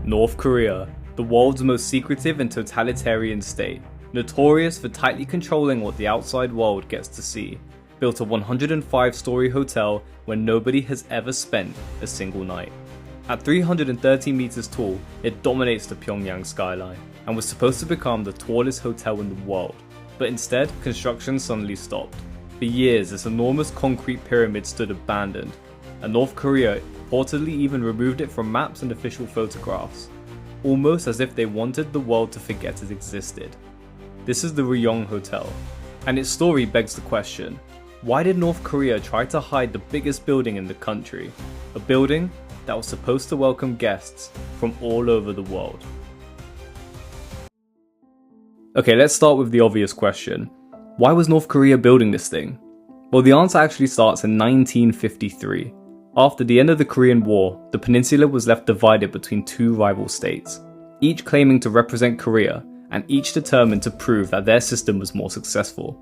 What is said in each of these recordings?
North Korea, the world's most secretive and totalitarian state, notorious for tightly controlling what the outside world gets to see, built a 105-story hotel where nobody has ever spent a single night. At 330 meters tall, it dominates the Pyongyang skyline and was supposed to become the tallest hotel in the world, but instead construction suddenly stopped. For years, this enormous concrete pyramid stood abandoned, and North Korea reportedly even removed it from maps and official photographs, almost as if they wanted the world to forget it existed. This is the Ryugyong Hotel, and its story begs the question, why did North Korea try to hide the biggest building in the country? A building that was supposed to welcome guests from all over the world. Okay, let's start with the obvious question. Why was North Korea building this thing? Well, the answer actually starts in 1953. After the end of the Korean War, the peninsula was left divided between two rival states, each claiming to represent Korea, and each determined to prove that their system was more successful.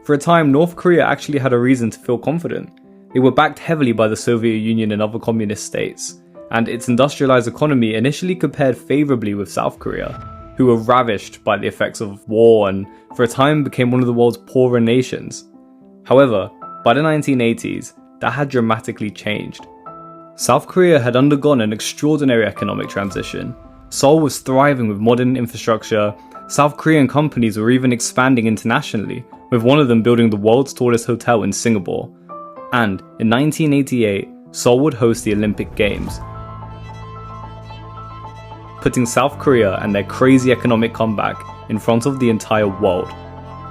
For a time, North Korea actually had a reason to feel confident. They were backed heavily by the Soviet Union and other communist states, and its industrialized economy initially compared favorably with South Korea, who were ravished by the effects of war and for a time became one of the world's poorer nations. However, by the 1980s, that had dramatically changed. South Korea had undergone an extraordinary economic transition. Seoul was thriving with modern infrastructure. South Korean companies were even expanding internationally, with one of them building the world's tallest hotel in Singapore. And in 1988, Seoul would host the Olympic Games, putting South Korea and their crazy economic comeback in front of the entire world.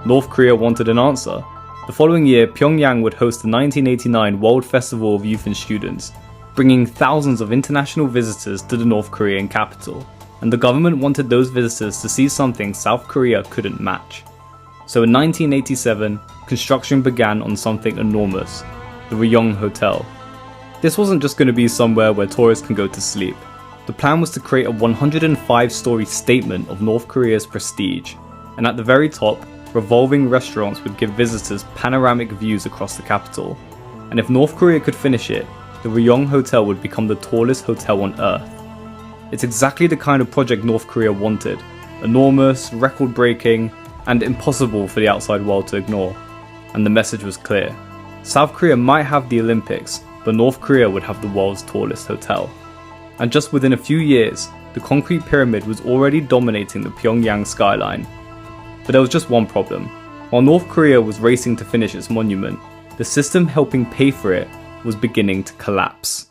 North Korea wanted an answer. The following year, Pyongyang would host the 1989 World Festival of Youth and Students, bringing thousands of international visitors to the North Korean capital, and the government wanted those visitors to see something South Korea couldn't match. So in 1987, construction began on something enormous, the Ryugyong Hotel. This wasn't just going to be somewhere where tourists can go to sleep. The plan was to create a 105-story statement of North Korea's prestige, and at the very top, revolving restaurants would give visitors panoramic views across the capital. And if North Korea could finish it, the Ryugyong Hotel would become the tallest hotel on Earth. It's exactly the kind of project North Korea wanted, enormous, record-breaking, and impossible for the outside world to ignore. And the message was clear. South Korea might have the Olympics, but North Korea would have the world's tallest hotel. And just within a few years, the concrete pyramid was already dominating the Pyongyang skyline. But there was just one problem. While North Korea was racing to finish its monument, the system helping pay for it was beginning to collapse.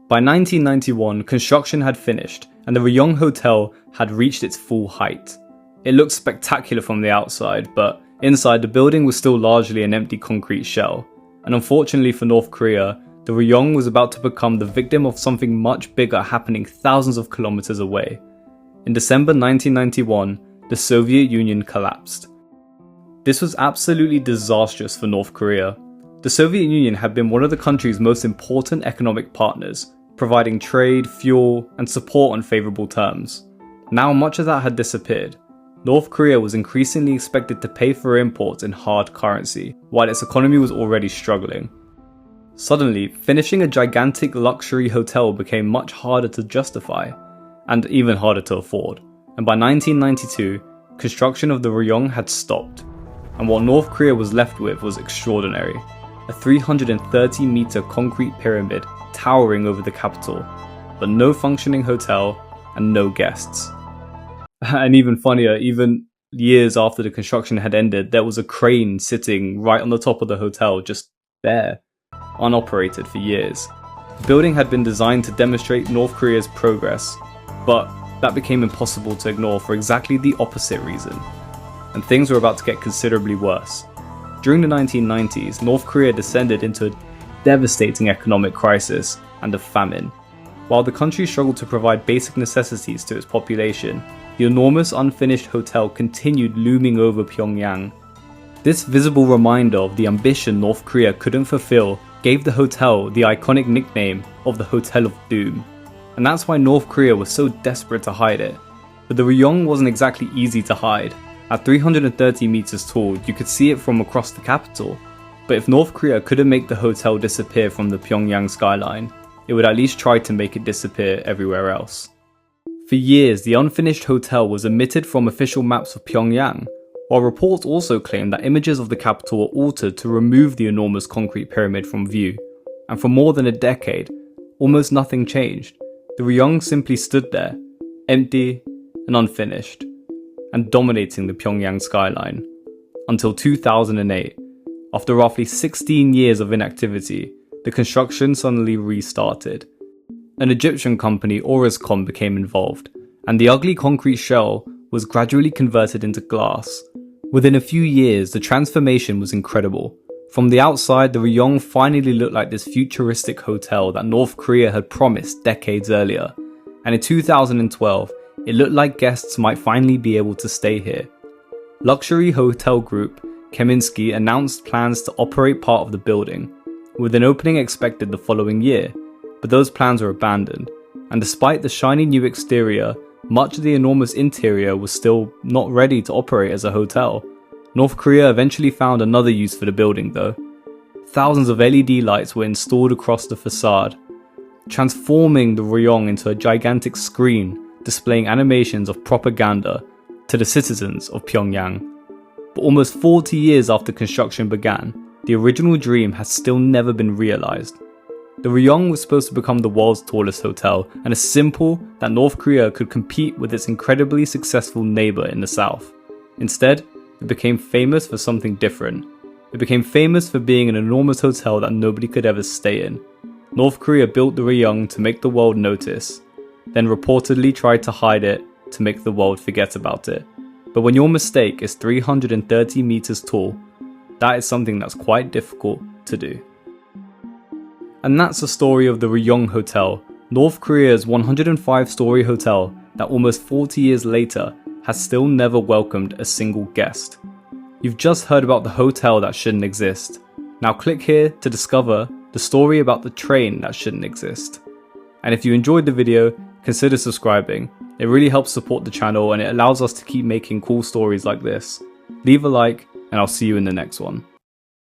By 1991, construction had finished, and the Ryugyong Hotel had reached its full height. It looked spectacular from the outside, but inside the building was still largely an empty concrete shell. And unfortunately for North Korea, the Ryugyong was about to become the victim of something much bigger happening thousands of kilometers away. In December 1991, the Soviet Union collapsed. This was absolutely disastrous for North Korea. The Soviet Union had been one of the country's most important economic partners, providing trade, fuel, and support on favorable terms. Now much of that had disappeared. North Korea was increasingly expected to pay for imports in hard currency, while its economy was already struggling. Suddenly, finishing a gigantic luxury hotel became much harder to justify, and even harder to afford. And by 1992, construction of the Ryugyong had stopped, and what North Korea was left with was extraordinary. A 330-meter concrete pyramid towering over the capital, but no functioning hotel and no guests. And even funnier, even years after the construction had ended, there was a crane sitting right on the top of the hotel, just there, unoperated for years. The building had been designed to demonstrate North Korea's progress, but that became impossible to ignore for exactly the opposite reason. And things were about to get considerably worse. During the 1990s, North Korea descended into a devastating economic crisis and a famine. While the country struggled to provide basic necessities to its population, the enormous unfinished hotel continued looming over Pyongyang. This visible reminder of the ambition North Korea couldn't fulfill gave the hotel the iconic nickname of the Hotel of Doom. And that's why North Korea was so desperate to hide it. But the Ryugyong wasn't exactly easy to hide. At 330 meters tall, you could see it from across the capital. But if North Korea couldn't make the hotel disappear from the Pyongyang skyline, it would at least try to make it disappear everywhere else. For years, the unfinished hotel was omitted from official maps of Pyongyang, while reports also claimed that images of the capital were altered to remove the enormous concrete pyramid from view. And for more than a decade, almost nothing changed. The Ryugyong simply stood there, empty and unfinished, and dominating the Pyongyang skyline. Until 2008, after roughly 16 years of inactivity, the construction suddenly restarted. An Egyptian company, Orascom, became involved, and the ugly concrete shell was gradually converted into glass. Within a few years, the transformation was incredible. From the outside, the Ryugyong finally looked like this futuristic hotel that North Korea had promised decades earlier. And in 2012, it looked like guests might finally be able to stay here. Luxury hotel group Kaminsky announced plans to operate part of the building, with an opening expected the following year, but those plans were abandoned. And despite the shiny new exterior, much of the enormous interior was still not ready to operate as a hotel. North Korea eventually found another use for the building though. Thousands of LED lights were installed across the facade, transforming the Ryugyong into a gigantic screen displaying animations of propaganda to the citizens of Pyongyang. But almost 40 years after construction began, the original dream has still never been realized. The Ryugyong was supposed to become the world's tallest hotel, and a symbol that North Korea could compete with its incredibly successful neighbor in the south. Instead, it became famous for something different. It became famous for being an enormous hotel that nobody could ever stay in. North Korea built the Ryugyong to make the world notice, then reportedly tried to hide it to make the world forget about it. But when your mistake is 330 meters tall, that is something that's quite difficult to do. And that's the story of the Ryugyong Hotel, North Korea's 105-story hotel that almost 40 years later has still never welcomed a single guest. You've just heard about the hotel that shouldn't exist. Now click here to discover the story about the train that shouldn't exist. And if you enjoyed the video, consider subscribing. It really helps support the channel and it allows us to keep making cool stories like this. Leave a like and I'll see you in the next one.